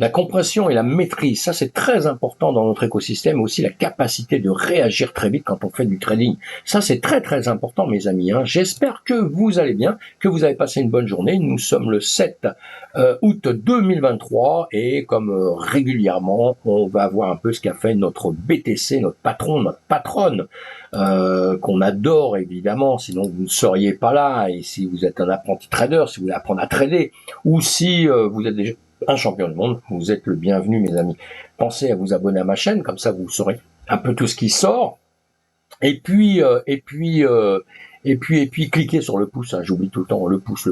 La compression et la maîtrise, ça c'est très important dans notre écosystème, aussi la capacité de réagir très vite quand on fait du trading. Ça c'est très très important mes amis. J'espère que vous allez bien, que vous avez passé une bonne journée. Nous sommes le 7 août 2023 et comme régulièrement, on va voir un peu ce qu'a fait notre BTC, notre patron, notre patronne, qu'on adore évidemment, sinon vous ne seriez pas là. Et si vous êtes un apprenti trader, si vous voulez apprendre à trader, ou si vous êtes déjà un champion du monde, vous êtes le bienvenu mes amis. Pensez à vous abonner à ma chaîne, comme ça vous saurez un peu tout ce qui sort. Et puis cliquez sur le pouce, j'oublie tout le temps, le pouce.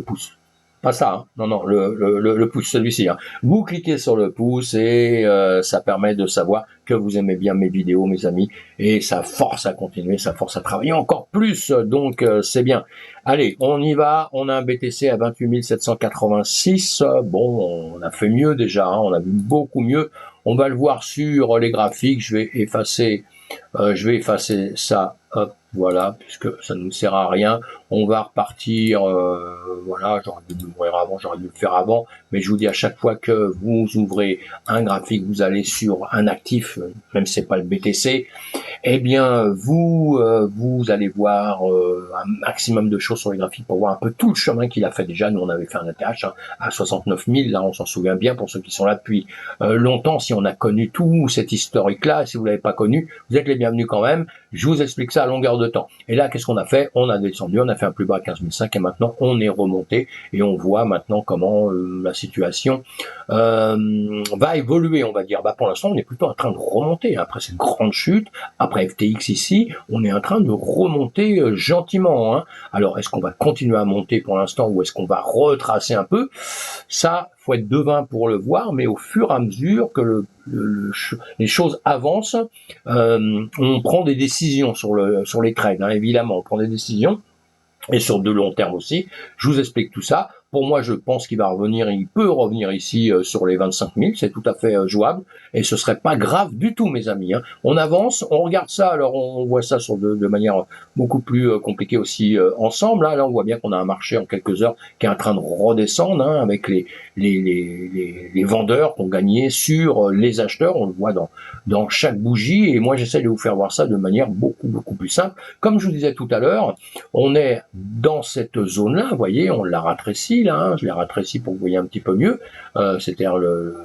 Pas ça, non, le pouce, celui-ci. Vous cliquez sur le pouce et ça permet de savoir que vous aimez bien mes vidéos, mes amis, et ça force à continuer, ça force à travailler encore plus, donc c'est bien. Allez, on y va, on a un BTC à 28 786, bon, on a fait mieux déjà, on a vu beaucoup mieux, on va le voir sur les graphiques, je vais effacer ça, hop, voilà, puisque ça ne nous sert à rien. On va repartir, voilà, j'aurais dû l'ouvrir avant, j'aurais dû le faire avant, mais je vous dis à chaque fois que vous ouvrez un graphique, vous allez sur un actif, même si c'est pas le BTC, eh bien, vous allez voir un maximum de choses sur les graphiques pour voir un peu tout le chemin qu'il a fait déjà. Nous, on avait fait un ATH à 69 000, là, on s'en souvient bien pour ceux qui sont là depuis longtemps. Si on a connu tout cet historique-là, si vous l'avez pas connu, vous êtes les bienvenus quand même. Je vous explique ça à longueur de temps. Et là, qu'est-ce qu'on a fait? On a descendu, on a fait un plus bas à 15 500 et maintenant, on est remonté et on voit maintenant comment la situation va évoluer, on va dire. Bah, pour l'instant, on est plutôt en train de remonter après cette grande chute. Après FTX ici, on est en train de remonter gentiment. Alors, est-ce qu'on va continuer à monter pour l'instant ou est-ce qu'on va retracer un peu? Ça, faut être devin pour le voir, mais au fur et à mesure que les choses avancent, on prend des décisions sur les trades, évidemment, on prend des décisions, et sur de long terme aussi. Je vous explique tout ça. Pour moi, je pense qu'il va revenir, il peut revenir ici sur les 25 000, c'est tout à fait jouable, et ce serait pas grave du tout, mes amis. On avance, on regarde ça, alors on voit ça sur de manière beaucoup plus compliquée aussi ensemble. Là, on voit bien qu'on a un marché en quelques heures qui est en train de redescendre, avec les vendeurs qui ont gagné sur les acheteurs, on le voit dans chaque bougie, et moi j'essaie de vous faire voir ça de manière beaucoup plus simple. Comme je vous disais tout à l'heure, on est dans cette zone-là, vous voyez, on l'a rétréci là, je l'ai rétréci pour que vous voyez un petit peu mieux, c'est-à-dire le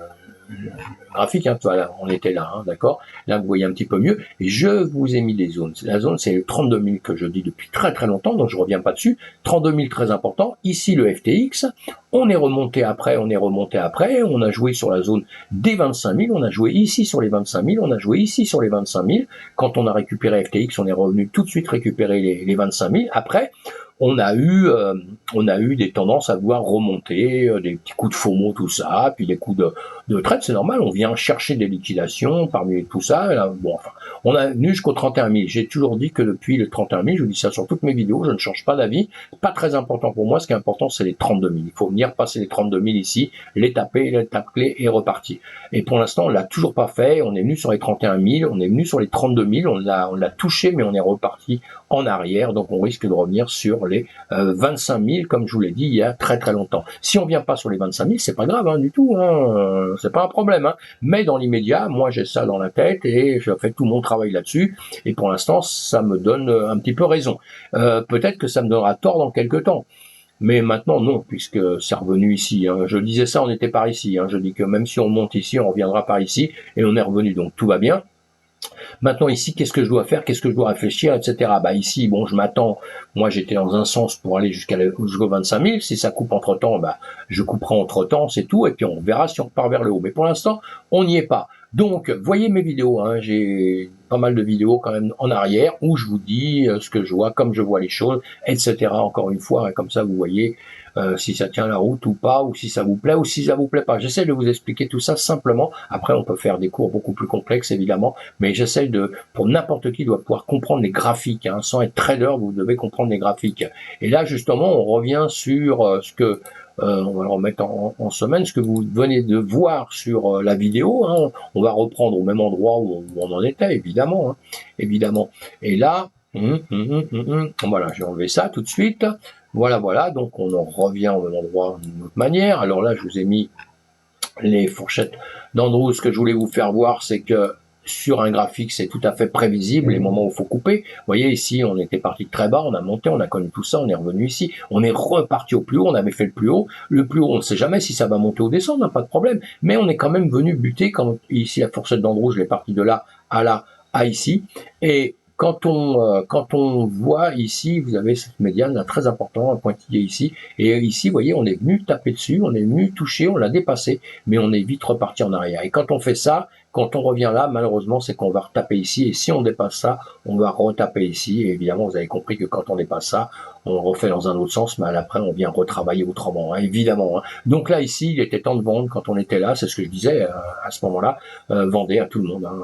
graphique, voilà, on était là, d'accord. Là, vous voyez un petit peu mieux. Et je vous ai mis des zones. La zone, c'est le 32 000 que je dis depuis très longtemps, donc je reviens pas dessus. 32 000, très important. Ici, le FTX. On est remonté après. On a joué sur la zone des 25 000. On a joué ici sur les 25 000. On a joué ici sur les 25 000. Quand on a récupéré FTX, on est revenu tout de suite récupérer les 25 000. Après, on a eu des tendances à vouloir remonter, des petits coups de FOMO, tout ça, puis des coups de trade, c'est normal, on vient chercher des liquidations parmi tout ça. Là, bon, enfin, on a venu jusqu'au 31 000. J'ai toujours dit que depuis le 31 000, je vous dis ça sur toutes mes vidéos, je ne change pas d'avis. Pas très important pour moi, ce qui est important, c'est les 32 000. Il faut venir passer les 32 000 ici, les taper, les taper et repartir. Et pour l'instant, on l'a toujours pas fait. On est venu sur les 31 000, on est venu sur les 32 000, on l'a touché, mais on est reparti en arrière, donc on risque de revenir sur les 25 000, comme je vous l'ai dit il y a très longtemps. Si on vient pas sur les 25 000, c'est pas grave du tout, c'est pas un problème. Mais dans l'immédiat, moi j'ai ça dans la tête et je fais tout mon travail là-dessus. Et pour l'instant, ça me donne un petit peu raison. Peut-être que ça me donnera tort dans quelques temps. Mais maintenant, non, puisque c'est revenu ici. Je disais ça, on était par ici. Je dis que même si on monte ici, on reviendra par ici. Et on est revenu, donc tout va bien. Maintenant ici, qu'est-ce que je dois faire, qu'est-ce que je dois réfléchir, etc. Bah ici, bon, je m'attends, moi j'étais dans un sens pour aller jusqu'au 25 000, si ça coupe entre temps, bah je couperai entre temps, c'est tout, et puis on verra si on repart vers le haut. Mais pour l'instant, on n'y est pas. Donc, voyez mes vidéos, j'ai pas mal de vidéos quand même en arrière, où je vous dis ce que je vois, comme je vois les choses, etc. Encore une fois, comme ça vous voyez si ça tient la route ou pas, ou si ça vous plaît, ou si ça vous plaît pas. J'essaie de vous expliquer tout ça simplement. Après, on peut faire des cours beaucoup plus complexes, évidemment, mais j'essaie pour n'importe qui doit pouvoir comprendre les graphiques. Sans être trader, vous devez comprendre les graphiques. Et là, justement, on revient sur ce que on va le remettre en semaine, ce que vous venez de voir sur la vidéo. On va reprendre au même endroit où on en était, évidemment. Évidemment. Et là, voilà, j'ai enlevé ça tout de suite. Voilà, donc on en revient au même endroit d'une autre manière. Alors là, je vous ai mis les fourchettes d'Andrews. Ce que je voulais vous faire voir, c'est que sur un graphique, c'est tout à fait prévisible les moments où il faut couper. Vous voyez ici, on était parti de très bas, on a monté, on a connu tout ça, on est revenu ici, on est reparti au plus haut, on avait fait le plus haut. Le plus haut, on ne sait jamais si ça va monter ou descendre, pas de problème. Mais on est quand même venu buter, quand ici la fourchette d'Andrews, je l'ai parti de là, à ici. Et quand on voit ici, vous avez cette médiane là, très important, un pointillé ici, et ici, vous voyez, on est venu taper dessus, on est venu toucher, on l'a dépassé, mais on est vite reparti en arrière. Et quand on fait ça, quand on revient là, malheureusement, c'est qu'on va retaper ici, et si on dépasse ça, on va retaper ici, et évidemment, vous avez compris que quand on dépasse ça, on refait dans un autre sens, mais après, on vient retravailler autrement, hein, évidemment. Hein. Donc là, ici, il était temps de vendre quand on était là, c'est ce que je disais à ce moment-là, vendez à tout le monde, hein.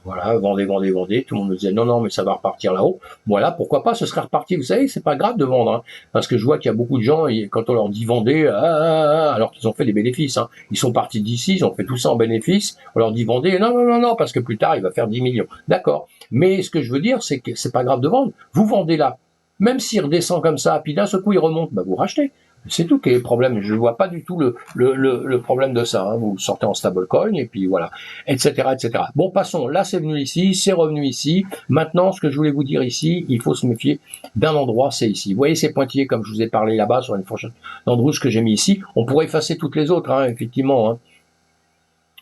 Voilà, vendez, vendez, vendez. Tout le monde me disait non, non, mais ça va repartir là-haut. Voilà, pourquoi pas, ce serait reparti. Vous savez, c'est pas grave de vendre, hein, parce que je vois qu'il y a beaucoup de gens, et quand on leur dit vendez, alors qu'ils ont fait des bénéfices, hein. Ils sont partis d'ici, ils ont fait tout ça en bénéfice. On leur dit vendez, non, non, non, non, parce que plus tard, il va faire 10 millions. D'accord. Mais ce que je veux dire, c'est que c'est pas grave de vendre. Vous vendez là. Même s'il redescend comme ça, puis d'un seul coup, il remonte, bah, vous rachetez. C'est tout qui est le problème. Je ne vois pas du tout le problème de ça. Hein. Vous sortez en stablecoin et puis voilà, etc., etc. Bon, passons. Là, c'est venu ici, c'est revenu ici. Maintenant, ce que je voulais vous dire ici, il faut se méfier d'un endroit, c'est ici. Vous voyez ces pointillés, comme je vous ai parlé là-bas sur une fourchette d'Andrews que j'ai mis ici. On pourrait effacer toutes les autres, hein, effectivement. Hein.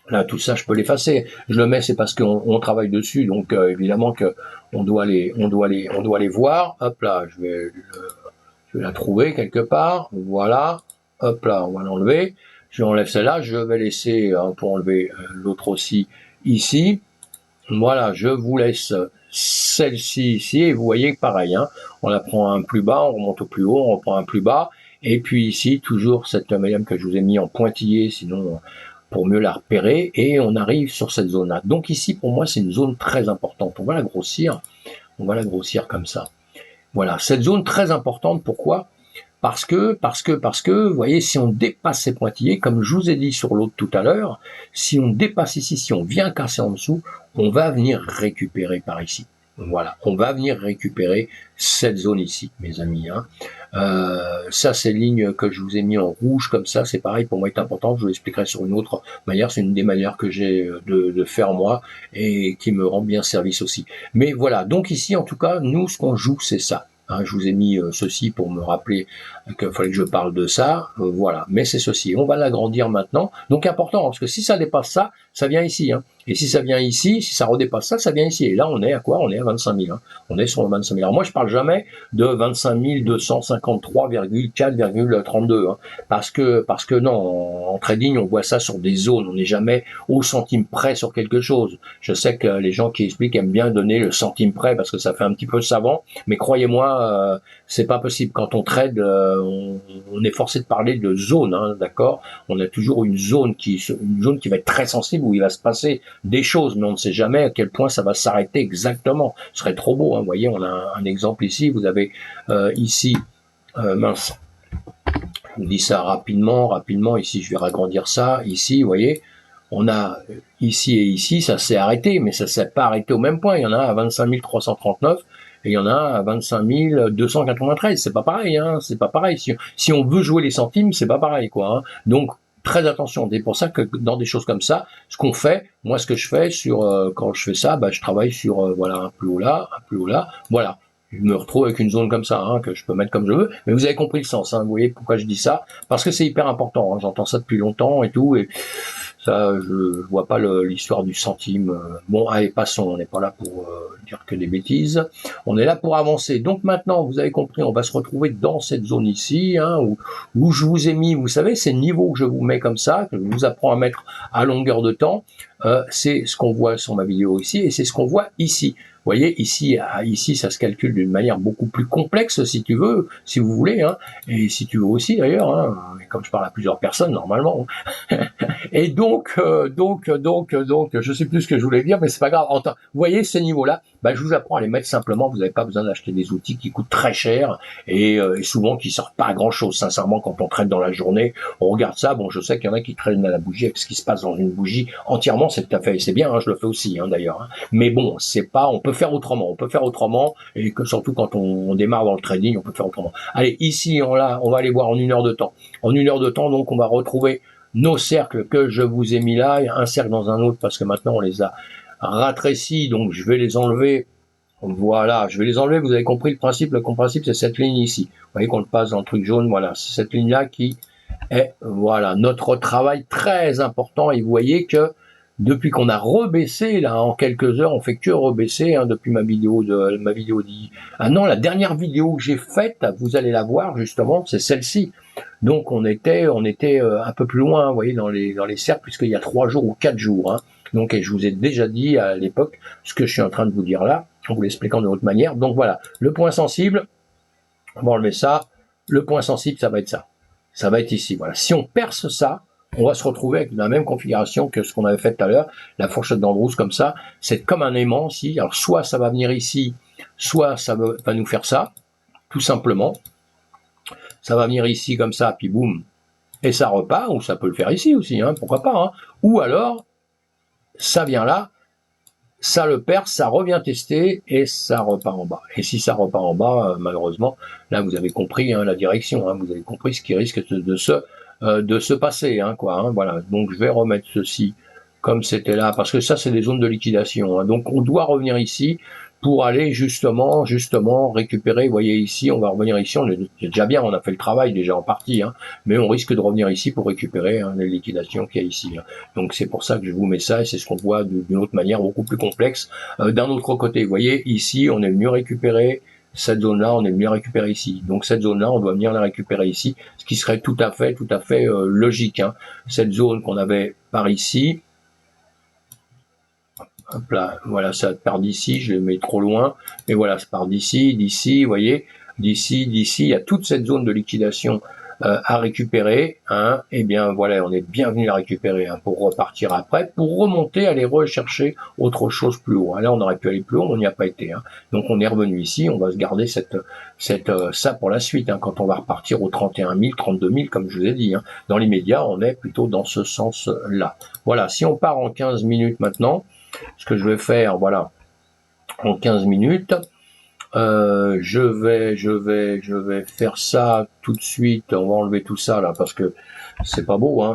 Là, tout ça, je peux l'effacer. Je le mets, c'est parce qu'on travaille dessus, donc évidemment que on doit les voir. Hop là, je vais la trouver quelque part. Voilà. Hop là, on va l'enlever. Je enlève celle-là. Je vais laisser, pour enlever l'autre aussi, ici. Voilà, je vous laisse celle-ci ici. Et vous voyez que pareil, hein, on la prend un plus bas, on remonte au plus haut, on reprend un plus bas. Et puis ici, toujours cette médiane que je vous ai mis en pointillé, sinon pour mieux la repérer. Et on arrive sur cette zone-là. Donc ici, pour moi, c'est une zone très importante. On va la grossir. On va la grossir comme ça. Voilà, cette zone très importante, pourquoi ? Parce que, vous voyez, si on dépasse ces pointillés, comme je vous ai dit sur l'autre tout à l'heure, si on dépasse ici, si on vient casser en dessous, on va venir récupérer par ici. Voilà, on va venir récupérer cette zone ici, mes amis. Hein. Ça, ces lignes que je vous ai mis en rouge comme ça, c'est pareil, pour moi, est important. Je vous l'expliquerai sur une autre manière. C'est une des manières que j'ai de faire moi et qui me rend bien service aussi. Mais voilà, donc ici, en tout cas, nous, ce qu'on joue, c'est ça. Hein, je vous ai mis ceci pour me rappeler qu'il fallait que je parle de ça. Voilà, mais c'est ceci. On va l'agrandir maintenant. Donc important, parce que si ça dépasse ça, ça vient ici. Hein. Et si ça vient ici, si ça redépasse ça, ça vient ici. Et là, on est à quoi ? On est à 25 000. Hein. On est sur le 25 000. Alors moi, je parle jamais de 25 253,4,32. Hein, parce que non, en trading, on voit ça sur des zones. On n'est jamais au centime près sur quelque chose. Je sais que les gens qui expliquent aiment bien donner le centime près parce que ça fait un petit peu savant. Mais croyez-moi, c'est pas possible. Quand on trade, on est forcé de parler de zone, hein, d'accord ? On a toujours une zone qui va être très sensible où il va se passer des choses, mais on ne sait jamais à quel point ça va s'arrêter exactement. Ce serait trop beau, hein. Vous voyez, on a un exemple ici. Vous avez ici, mince, je vous dis ça rapidement. Ici, je vais ragrandir ça. Ici, vous voyez, on a ici et ici, ça s'est arrêté, mais ça s'est pas arrêté au même point. Il y en a à 25 339 et il y en a à 25 293. C'est pas pareil, hein. C'est pas pareil. Si on veut jouer les centimes, c'est pas pareil, quoi. Hein. Donc très attention. C'est pour ça que dans des choses comme ça, ce qu'on fait, moi, ce que je fais quand je fais ça, bah, je travaille sur voilà un plus haut là, voilà. Je me retrouve avec une zone comme ça, hein, que je peux mettre comme je veux. Mais vous avez compris le sens, hein, vous voyez pourquoi je dis ça ? Parce que c'est hyper important. Hein, j'entends ça depuis longtemps et tout, et ça, je vois pas l'histoire du centime. Bon, allez, passons. On n'est pas là pour dire que des bêtises. On est là pour avancer. Donc maintenant, vous avez compris, on va se retrouver dans cette zone ici, hein, où je vous ai mis, vous savez, ces niveaux que je vous mets comme ça, que je vous apprends à mettre à longueur de temps. C'est ce qu'on voit sur ma vidéo ici, et c'est ce qu'on voit ici. Vous voyez, ici, ça se calcule d'une manière beaucoup plus complexe, si tu veux, si vous voulez, hein, et si tu veux aussi d'ailleurs, hein, comme je parle à plusieurs personnes normalement. Et donc, je sais plus ce que je voulais dire, mais c'est pas grave. Vous voyez ces niveaux-là, bah, je vous apprends à les mettre simplement. Vous n'avez pas besoin d'acheter des outils qui coûtent très cher et souvent qui sortent pas à grand-chose. Sincèrement, quand on traîne dans la journée, on regarde ça. Bon, je sais qu'il y en a qui traînent à la bougie avec ce qui se passe dans une bougie entièrement. C'est tout à fait, c'est bien. Hein, je le fais aussi, hein, d'ailleurs. Hein. Mais bon, c'est pas. On peut faire autrement. Et que surtout quand on démarre dans le trading, on peut faire autrement. Allez, ici, on va aller voir en 1 heure de temps. En 1 heure de temps, donc, on va retrouver nos cercles que je vous ai mis là, un cercle dans un autre parce que maintenant on les a rétrécis, donc je vais les enlever. Voilà, je vais les enlever, vous avez compris le principe. Le principe, c'est cette ligne ici. Vous voyez qu'on le passe dans le truc jaune, voilà, c'est cette ligne-là qui est, voilà, notre travail très important. Et vous voyez que depuis qu'on a rebaissé, là, en quelques heures, on fait que rebaisser, hein, depuis ma vidéo dit, ah non, la dernière vidéo que j'ai faite, vous allez la voir, justement, c'est celle-ci. Donc, on était un peu plus loin, vous voyez, dans les cercles, puisqu'il y a 3 jours ou 4 jours, hein. Donc, et je vous ai déjà dit à l'époque ce que je suis en train de vous dire là, en vous l'expliquant d'une autre manière. Donc voilà, le point sensible, on va enlever ça. Le point sensible, ça va être ça. Ça va être ici. Voilà. Si on perce ça, on va se retrouver avec la même configuration que ce qu'on avait fait tout à l'heure, la fourchette d'Andrews comme ça. C'est comme un aimant ici. Alors soit ça va venir ici, soit ça va nous faire ça, tout simplement. Ça va venir ici comme ça, puis boum, et ça repart, ou ça peut le faire ici aussi, hein, pourquoi pas. Hein. Ou alors, ça vient là, ça le perce, ça revient tester et ça repart en bas. Et si ça repart en bas, malheureusement, là vous avez compris, hein, la direction, hein, vous avez compris ce qui risque de se passer, hein, quoi. Hein, voilà. Donc je vais remettre ceci comme c'était là, parce que ça c'est des zones de liquidation. Hein. Donc on doit revenir ici pour aller justement récupérer. Vous voyez ici, on va revenir ici, on est déjà bien, on a fait le travail déjà en partie, hein, mais on risque de revenir ici pour récupérer, hein, les liquidations qu'il y a ici. Hein. Donc c'est pour ça que je vous mets ça, et c'est ce qu'on voit d'une autre manière beaucoup plus complexe. D'un autre côté, vous voyez ici, on est venu récupérer cette zone-là, on est venu récupérer ici. Donc cette zone-là, on doit venir la récupérer ici, ce qui serait tout à fait logique. Hein. Cette zone qu'on avait par ici, hop là, voilà, ça part d'ici, je le mets trop loin, mais voilà, ça part d'ici, vous voyez, d'ici, il y a toute cette zone de liquidation à récupérer, hein, et bien voilà, on est bienvenu la récupérer, hein, pour repartir après, pour remonter, aller rechercher autre chose plus haut. Là, on aurait pu aller plus haut, on n'y a pas été, hein. Donc on est revenu ici, on va se garder ça pour la suite, hein, quand on va repartir aux 31 000, 32 000, comme je vous ai dit. Hein. Dans l'immédiat, on est plutôt dans ce sens-là. Voilà, si on part en 15 minutes maintenant, ce que je vais faire, voilà, en 15 minutes, je vais faire ça tout de suite. On va enlever tout ça là parce que c'est pas beau, hein,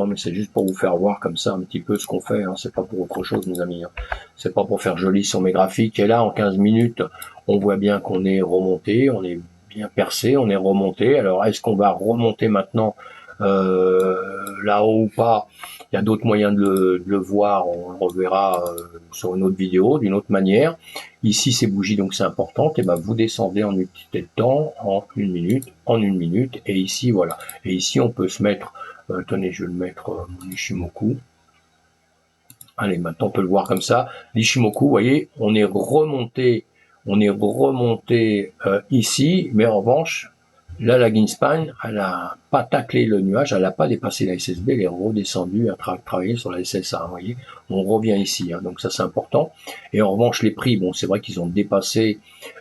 mais c'est juste pour vous faire voir comme ça un petit peu ce qu'on fait. Hein, c'est pas pour autre chose, mes amis. Hein. C'est pas pour faire joli sur mes graphiques. Et là, en 15 minutes, on voit bien qu'on est remonté, on est bien percé, on est remonté. Alors, est-ce qu'on va remonter maintenant là-haut ou pas? Il y a d'autres moyens de le voir, on le reverra sur une autre vidéo, d'une autre manière. Ici, ces bougies, donc c'est important, et ben vous descendez en unité de temps, en une minute, et ici, voilà. Et ici, on peut se mettre, tenez, je vais le mettre, l'Ishimoku. Allez, maintenant, on peut le voir comme ça. L'Ishimoku, vous voyez, on est remonté ici, mais en revanche, là, la Greenspan, elle a pas taclé le nuage, elle n'a pas dépassé la SSB, elle est redescendue à travailler sur la SSA, vous voyez. On revient ici, hein, donc ça c'est important. Et en revanche, les prix, bon, c'est vrai qu'ils ont dépassé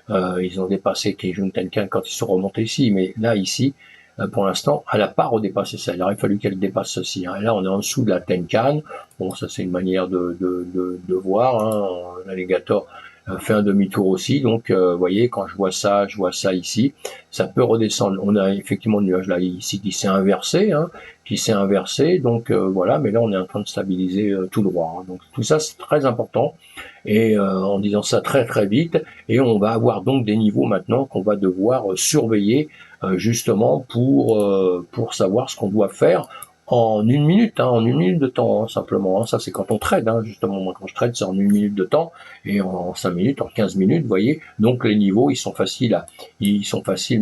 Kijun Tenkan quand ils sont remontés ici, mais là, ici, pour l'instant, elle n'a pas redépassé ça. Il aurait fallu qu'elle dépasse ceci. Hein. Et là, on est en dessous de la Tenkan. Bon, ça c'est une manière de voir. Hein. L'alligator fait un demi-tour aussi, donc vous voyez, quand je vois ça ici, ça peut redescendre. On a effectivement le nuage là ici qui s'est inversé, hein, donc voilà, mais là on est en train de stabiliser tout droit. Hein. Donc tout ça c'est très important, et en disant ça très très vite, et on va avoir donc des niveaux maintenant qu'on va devoir surveiller justement pour savoir ce qu'on doit faire en une minute, hein, en une minute de temps, hein, simplement. Hein. Ça, c'est quand on trade, hein, justement. Moi, quand je trade, c'est en une minute de temps, et en 5 minutes, en 15 minutes, vous voyez. Donc, les niveaux, ils sont faciles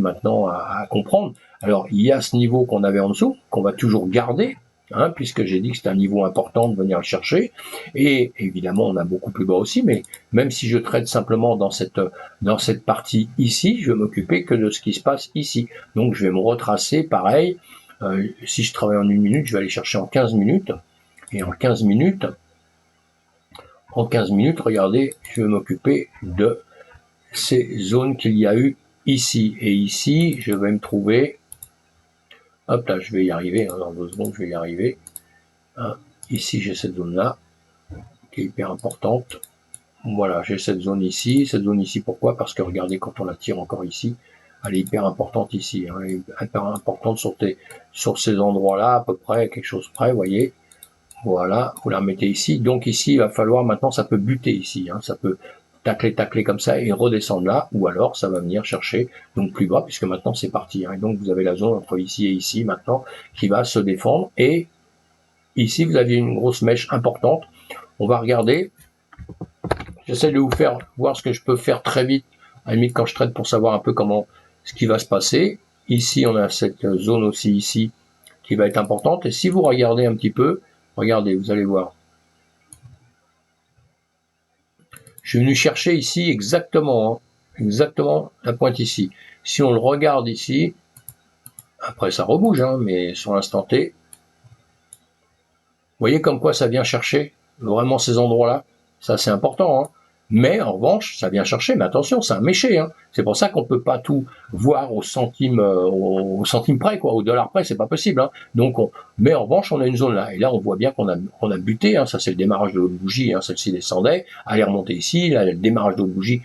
maintenant à comprendre. Alors, il y a ce niveau qu'on avait en dessous, qu'on va toujours garder, hein, puisque j'ai dit que c'est un niveau important de venir le chercher. Et évidemment, on a beaucoup plus bas aussi, mais même si je trade simplement dans cette partie ici, je vais m'occuper que de ce qui se passe ici. Donc, je vais me retracer, pareil. Si je travaille en une minute, je vais aller chercher en 15 minutes. Et en 15 minutes, regardez, je vais m'occuper de ces zones qu'il y a eu ici. Et ici, je vais me trouver, hop là, je vais y arriver, hein, dans 2 secondes, je vais y arriver. Hein, ici, j'ai cette zone-là, qui est hyper importante. Voilà, j'ai cette zone ici, pourquoi? Parce que regardez, quand on la tire encore ici, Elle est hyper importante ici, hein, elle est hyper importante sur ces endroits-là, à peu près, quelque chose près, vous voyez. Voilà, vous la remettez ici. Donc ici, il va falloir, maintenant, ça peut buter ici, hein, ça peut tacler comme ça et redescendre là, ou alors ça va venir chercher donc plus bas, puisque maintenant c'est parti. Hein, et donc vous avez la zone entre ici et ici maintenant qui va se défendre. Et ici, vous aviez une grosse mèche importante. On va regarder. J'essaie de vous faire voir ce que je peux faire très vite, à la limite quand je traite, pour savoir un peu comment ce qui va se passer. Ici, on a cette zone aussi ici qui va être importante. Et si vous regardez un petit peu, regardez, vous allez voir. Je suis venu chercher ici exactement la pointe ici. Si on le regarde ici, après ça rebouge, hein, mais sur l'instant T, vous voyez comme quoi ça vient chercher vraiment ces endroits-là. Ça, c'est important. Hein. Mais en revanche, ça vient chercher. Mais attention, c'est un méché. Hein. C'est pour ça qu'on peut pas tout voir au centime près, quoi, au dollar près. C'est pas possible. Hein. Donc, mais en revanche, on a une zone là. Et là, on voit bien qu'on a buté. Hein. Ça, c'est le démarrage de l'autre bougie. Hein. Celle-ci descendait, elle est remontée ici. Là, le démarrage de l'autre bougie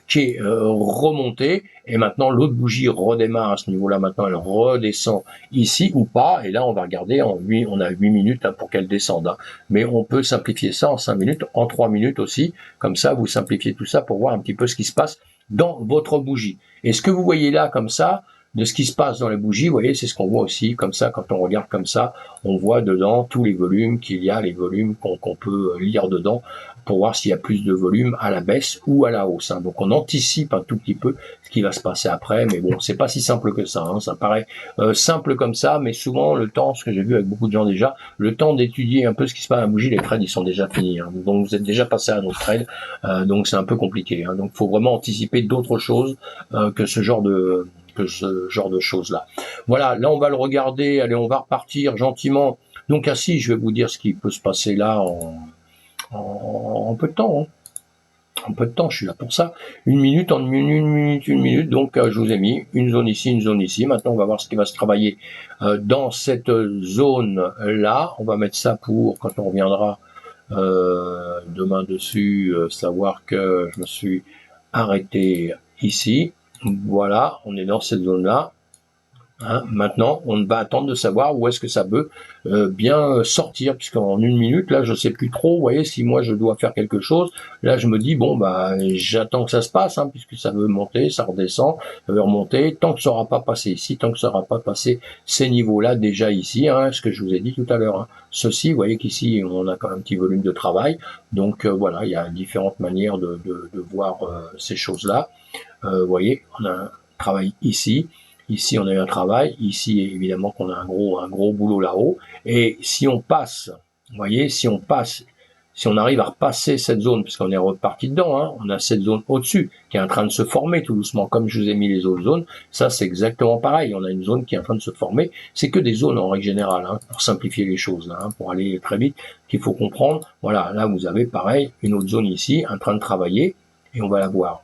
qui est remonté. Et maintenant, l'autre bougie redémarre à ce niveau-là. Maintenant, elle redescend ici ou pas. Et là, on va regarder. On a 8 minutes hein, pour qu'elle descende. Hein. Mais on peut simplifier ça en 5 minutes, en 3 minutes aussi. Comme ça, vous simplifiez tout ça pour voir un petit peu ce qui se passe dans votre bougie. Et ce que vous voyez là, comme ça, de ce qui se passe dans la bougie, vous voyez, c'est ce qu'on voit aussi, comme ça, quand on regarde comme ça, on voit dedans tous les volumes qu'il y a, les volumes qu'on peut lire dedans, pour voir s'il y a plus de volume à la baisse ou à la hausse. Hein. Donc on anticipe un tout petit peu ce qui va se passer après, mais bon, c'est pas si simple que ça. Hein. Ça paraît simple comme ça, mais souvent le temps, ce que j'ai vu avec beaucoup de gens déjà, le temps d'étudier un peu ce qui se passe à la bougie, les trades ils sont déjà finis. Hein. Donc vous êtes déjà passé à un autre trade, donc c'est un peu compliqué. Hein. Donc il faut vraiment anticiper d'autres choses que ce genre de choses-là. Voilà, là on va le regarder, allez, on va repartir gentiment. Donc ainsi, je vais vous dire ce qui peut se passer là en peu de temps. Hein. En peu de temps, je suis là pour ça. Une minute, une minute. Donc, je vous ai mis une zone ici, une zone ici. Maintenant, on va voir ce qui va se travailler dans cette zone-là. On va mettre ça pour, quand on reviendra demain dessus, savoir que je me suis arrêté ici. Voilà, on est dans cette zone-là. Hein, maintenant, on va attendre de savoir où est-ce que ça peut bien sortir, puisqu'en une minute, là, je sais plus trop. Vous voyez, si moi je dois faire quelque chose, là, je me dis bon, bah, j'attends que ça se passe, hein, puisque ça veut monter, ça redescend, ça veut remonter. Tant que ça n'aura pas passé ici, tant que ça n'aura pas passé ces niveaux-là déjà ici, hein, ce que je vous ai dit tout à l'heure. Hein. Ceci, vous voyez qu'ici, on a quand même un petit volume de travail. Donc voilà, il y a différentes manières de voir ces choses-là. Vous voyez, on a un travail ici. Ici, on a eu un travail. Ici, évidemment, qu'on a un gros boulot là-haut. Et si on passe, vous voyez, si on arrive à repasser cette zone, puisqu'on est reparti dedans, hein, on a cette zone au-dessus qui est en train de se former tout doucement, comme je vous ai mis les autres zones. Ça, c'est exactement pareil. On a une zone qui est en train de se former. C'est que des zones en règle générale, hein, pour simplifier les choses, là, hein, pour aller très vite, qu'il faut comprendre. Voilà, là, vous avez pareil une autre zone ici en train de travailler, et on va la voir.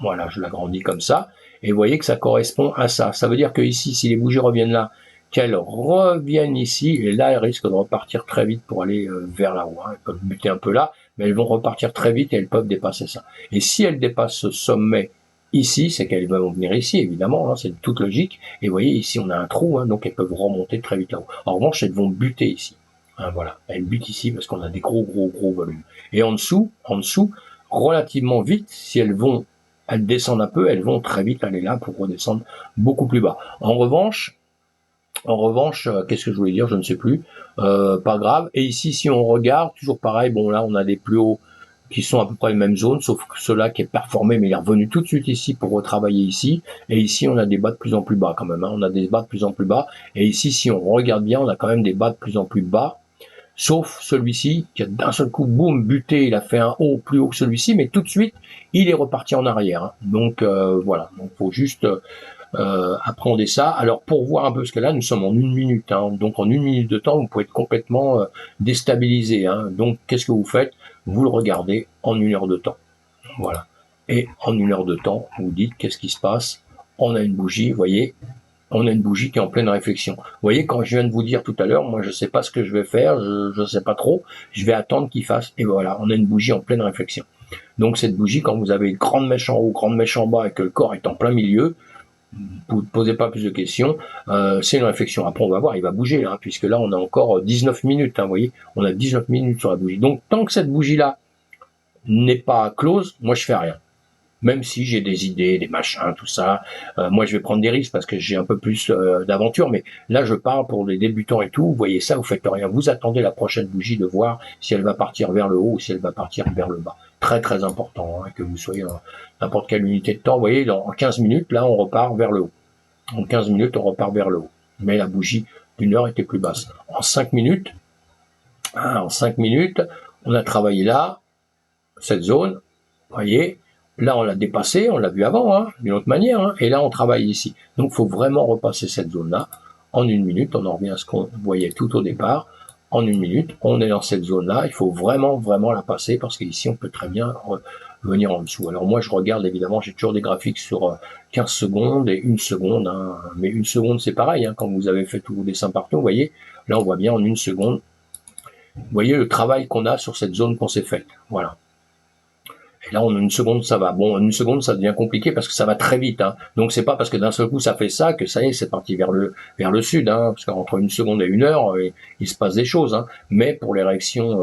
Voilà, je l'agrandis comme ça. Et vous voyez que ça correspond à ça. Ça veut dire que ici, si les bougies reviennent là, qu'elles reviennent ici, et là, elles risquent de repartir très vite pour aller vers là-haut. Hein. Elles peuvent buter un peu là, mais elles vont repartir très vite et elles peuvent dépasser ça. Et si elles dépassent ce sommet ici, c'est qu'elles vont venir ici, évidemment, hein, c'est toute logique. Et vous voyez, ici, on a un trou, hein, donc elles peuvent remonter très vite là-haut. En revanche, elles vont buter ici. Hein, voilà, elles butent ici parce qu'on a des gros volumes. Et en dessous, relativement vite, si elles descendent un peu, elles vont très vite aller là pour redescendre beaucoup plus bas. En revanche, qu'est-ce que je voulais dire, je ne sais plus, pas grave. Et ici, si on regarde, toujours pareil, bon là, on a des plus hauts qui sont à peu près les mêmes zones, sauf que ceux-là qui est performé, mais il est revenu tout de suite ici pour retravailler ici. Et ici, on a des bas de plus en plus bas quand même, hein. On a des bas de plus en plus bas. Et ici, si on regarde bien, on a quand même des bas de plus en plus bas. Sauf celui-ci, qui a d'un seul coup, boum, buté, il a fait un haut plus haut que celui-ci, mais tout de suite, il est reparti en arrière. Hein. Donc voilà, donc faut juste appréhender ça. Alors pour voir un peu ce que là, nous sommes en une minute. Hein. Donc en une minute de temps, vous pouvez être complètement déstabilisé. Hein. Donc qu'est-ce que vous faites? Vous le regardez en une heure de temps. Voilà. Et en une heure de temps, vous dites qu'est-ce qui se passe? On a une bougie, vous voyez, on a une bougie qui est en pleine réflexion. Vous voyez, quand je viens de vous dire tout à l'heure, moi je sais pas ce que je vais faire, je sais pas trop, je vais attendre qu'il fasse, et voilà, on a une bougie en pleine réflexion. Donc cette bougie, quand vous avez une grande mèche en haut, grande mèche en bas, et que le corps est en plein milieu, Vous ne posez pas plus de questions, c'est une réflexion. Après, on va voir, il va bouger, hein, puisque là, on a encore 19 minutes, hein, vous voyez, on a 19 minutes sur la bougie. Donc, tant que cette bougie-là n'est pas close, moi, je fais rien. Même si j'ai des idées, des machins, tout ça, moi, je vais prendre des risques parce que j'ai un peu plus d'aventure, mais là, je parle pour les débutants et tout, vous voyez ça, vous faites rien. Vous attendez la prochaine bougie de voir si elle va partir vers le haut ou si elle va partir vers le bas. Très, très important, hein, que vous soyez dans n'importe quelle unité de temps. Vous voyez, en 15 minutes, là, on repart vers le haut. En 15 minutes, on repart vers le haut. Mais la bougie d'une heure était plus basse. En 5 minutes, on a travaillé là, cette zone, vous voyez, là on l'a dépassé, on l'a vu avant, hein, d'une autre manière, hein, et là on travaille ici. Donc il faut vraiment repasser cette zone-là. En 1 minute, on en revient à ce qu'on voyait tout au départ. En 1 minute, on est dans cette zone-là, il faut vraiment, vraiment la passer, parce qu'ici on peut très bien venir en dessous. Alors moi je regarde évidemment, j'ai toujours des graphiques sur 15 secondes et 1 seconde, hein, mais 1 seconde c'est pareil, hein, quand vous avez fait tous vos dessins partout, vous voyez, là on voit bien en 1 seconde, vous voyez le travail qu'on a sur cette zone qu'on s'est faite, voilà. Et là, en 1 seconde, ça va. Bon, en 1 seconde, ça devient compliqué parce que ça va très vite, hein. Donc, c'est pas parce que d'un seul coup, ça fait ça que ça y est, c'est parti vers le sud, hein. Parce qu'entre 1 seconde et 1 heure, il se passe des choses, hein. Mais pour les réactions,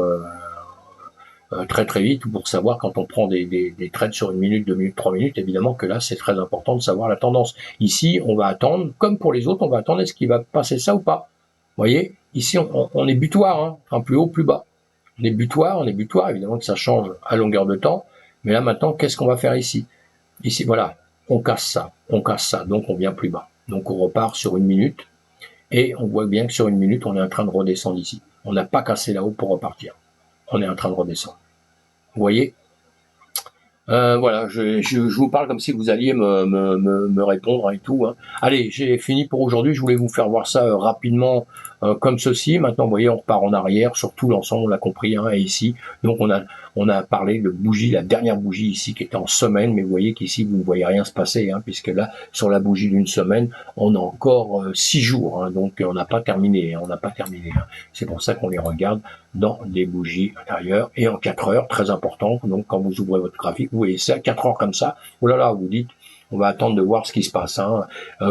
très très vite, ou pour savoir quand on prend des trades sur 1 minute, 2 minutes, 3 minutes, évidemment que là, c'est très important de savoir la tendance. Ici, on va attendre, comme pour les autres, on va attendre est-ce qu'il va passer ça ou pas. Vous voyez, ici, on est butoir, hein. Enfin, plus haut, plus bas. On est butoir, évidemment que ça change à longueur de temps. Mais là, maintenant, qu'est-ce qu'on va faire ici? Ici, voilà, on casse ça, donc on vient plus bas. Donc on repart sur 1 minute, et on voit bien que sur 1 minute, on est en train de redescendre ici. On n'a pas cassé là-haut pour repartir. On est en train de redescendre. Vous voyez? Voilà, je vous parle comme si vous alliez me répondre et tout, hein. Allez, j'ai fini pour aujourd'hui. Je voulais vous faire voir ça rapidement comme ceci. Maintenant, vous voyez, on repart en arrière sur tout l'ensemble, on l'a compris, hein, et ici. Donc, on a parlé de bougie, la dernière bougie ici qui était en semaine, mais vous voyez qu'ici, vous ne voyez rien se passer, hein, puisque là, sur la bougie d'une semaine, on a encore 6 jours, hein, donc on n'a pas terminé, hein, hein. C'est pour ça qu'on les regarde dans des bougies intérieures et en 4 heures, très important. Donc, quand vous ouvrez votre graphique, vous voyez ça à 4 heures comme ça. Oh là là, vous dites, on va attendre de voir ce qui se passe, hein.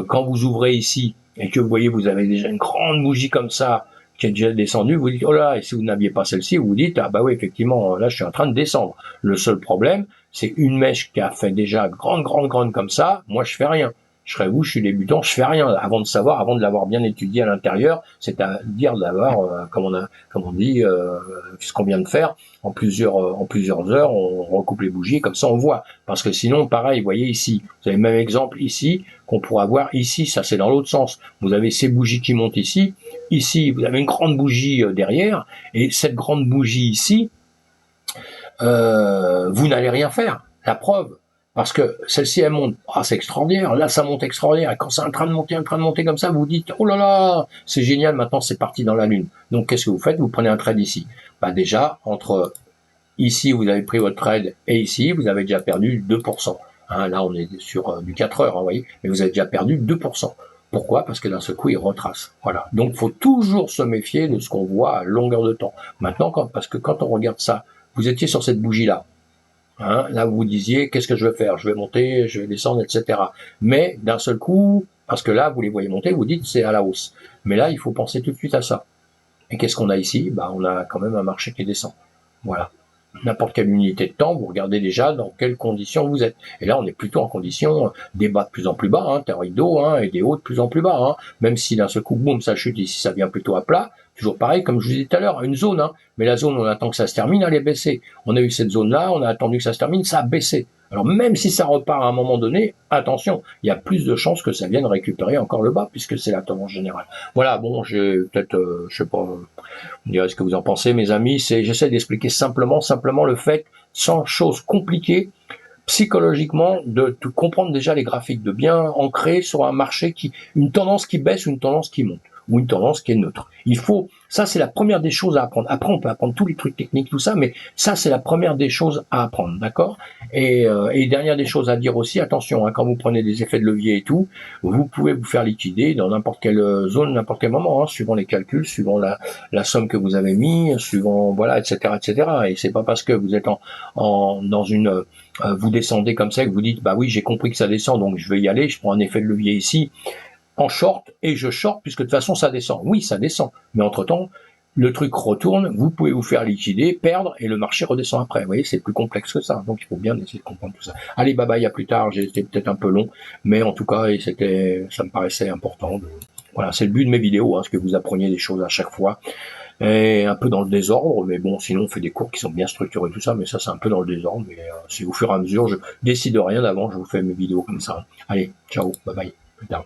Quand vous ouvrez ici et que vous voyez, vous avez déjà une grande bougie comme ça qui est déjà descendue, vous dites, oh là, et si vous n'aviez pas celle-ci, vous dites, ah bah oui, effectivement, là, je suis en train de descendre. Le seul problème, c'est une mèche qui a fait déjà grande comme ça. Moi, je fais rien. Je serais vous, je suis débutant, je fais rien avant de savoir, avant de l'avoir bien étudié à l'intérieur, c'est-à-dire d'avoir, comme on dit, ce qu'on vient de faire en plusieurs heures, on recoupe les bougies, comme ça on voit. Parce que sinon, pareil, vous voyez ici, vous avez le même exemple ici qu'on pourra voir ici, ça c'est dans l'autre sens. Vous avez ces bougies qui montent ici, vous avez une grande bougie derrière, et cette grande bougie ici, vous n'allez rien faire. La preuve, parce que celle-ci elle monte, c'est extraordinaire, là ça monte extraordinaire, et quand c'est en train de monter comme ça, vous dites, oh là là, c'est génial, maintenant c'est parti dans la lune. Donc qu'est-ce que vous faites? Vous prenez un trade ici. Bah déjà, entre ici vous avez pris votre trade et ici, vous avez déjà perdu 2%. Hein, là on est sur du 4 heures, hein, vous voyez, mais vous avez déjà perdu 2%. Pourquoi? Parce que d'un seul coup, il retrace. Voilà. Donc, il faut toujours se méfier de ce qu'on voit à longueur de temps. Maintenant, parce que quand on regarde ça, vous étiez sur cette bougie-là. Hein, là, vous disiez, qu'est-ce que je vais faire? Je vais monter, je vais descendre, etc. Mais d'un seul coup, parce que là, vous les voyez monter, vous dites, c'est à la hausse. Mais là, il faut penser tout de suite à ça. Et qu'est-ce qu'on a ici? Bah, on a quand même un marché qui descend. Voilà. N'importe quelle unité de temps, vous regardez déjà dans quelles conditions vous êtes. Et là, on est plutôt en condition des bas de plus en plus bas, hein, théorique d'eau, hein, et des hauts de plus en plus bas. Hein. Même si d'un seul coup, boum, ça chute ici, ça vient plutôt à plat. Toujours pareil, comme je vous disais tout à l'heure, une zone. Hein. Mais la zone, on attend que ça se termine, elle est baissée. On a eu cette zone-là, on a attendu que ça se termine, ça a baissé. Alors même si ça repart à un moment donné, attention, il y a plus de chances que ça vienne récupérer encore le bas, puisque c'est la tendance générale. Voilà, bon, j'ai peut-être, je sais pas, vous me direz ce que vous en pensez, mes amis, j'essaie d'expliquer simplement le fait, sans chose compliquée, psychologiquement, de comprendre déjà les graphiques, de bien ancrer sur un marché une tendance qui baisse ou une tendance qui monte, ou une tendance qui est neutre. Il faut Ça, c'est la première des choses à apprendre. Après, on peut apprendre tous les trucs techniques, tout ça, mais ça, c'est la première des choses à apprendre, d'accord? Et dernière des choses à dire aussi, attention, hein, quand vous prenez des effets de levier et tout, vous pouvez vous faire liquider dans n'importe quelle zone, n'importe quel moment, hein, suivant les calculs, suivant la somme que vous avez mis, suivant, voilà, etc., etc. Et c'est pas parce que vous êtes dans une, vous descendez comme ça que vous dites, bah oui, j'ai compris que ça descend, donc je vais y aller, je prends un effet de levier ici, en short, et je short, puisque de toute façon ça descend. Oui, ça descend, mais entre-temps, le truc retourne, vous pouvez vous faire liquider, perdre, et le marché redescend après. Vous voyez, c'est plus complexe que ça, donc il faut bien essayer de comprendre tout ça. Allez, bye bye, à plus tard, j'ai été peut-être un peu long, mais en tout cas, ça me paraissait important. Voilà, c'est le but de mes vidéos, hein, que vous appreniez des choses à chaque fois, et un peu dans le désordre, mais bon, sinon on fait des cours qui sont bien structurés, tout ça, mais ça c'est un peu dans le désordre, mais si au fur et à mesure, je décide rien d'avant, je vous fais mes vidéos comme ça. Allez, ciao, bye bye, plus tard.